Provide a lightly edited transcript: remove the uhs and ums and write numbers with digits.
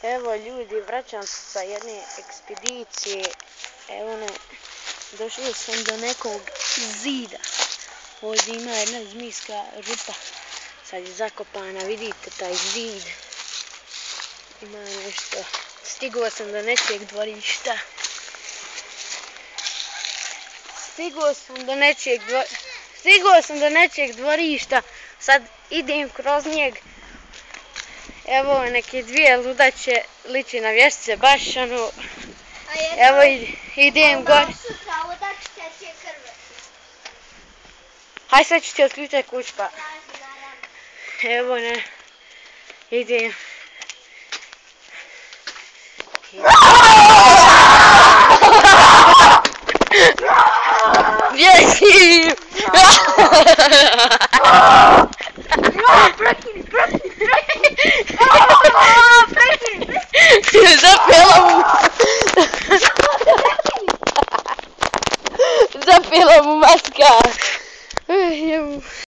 Evo ljudi, vraćam se sa jedne ekspedicije. Evo ne, došao sam do nekog zida. Ovdje ima jedna zmijska rupa. Sad je zakopana, vidite taj zid. Ima nešto. Stigao sam do nečijeg dvorišta. Stigao sam do nečijeg dvorišta. Sad idem kroz njeg. Evo neke dvije ludače, liči na vještice, baš ono. Evo idem gore. Haj sad ću ti otključati kuć pa. Evo ne, idem. Gdje si? Zapela mu maska.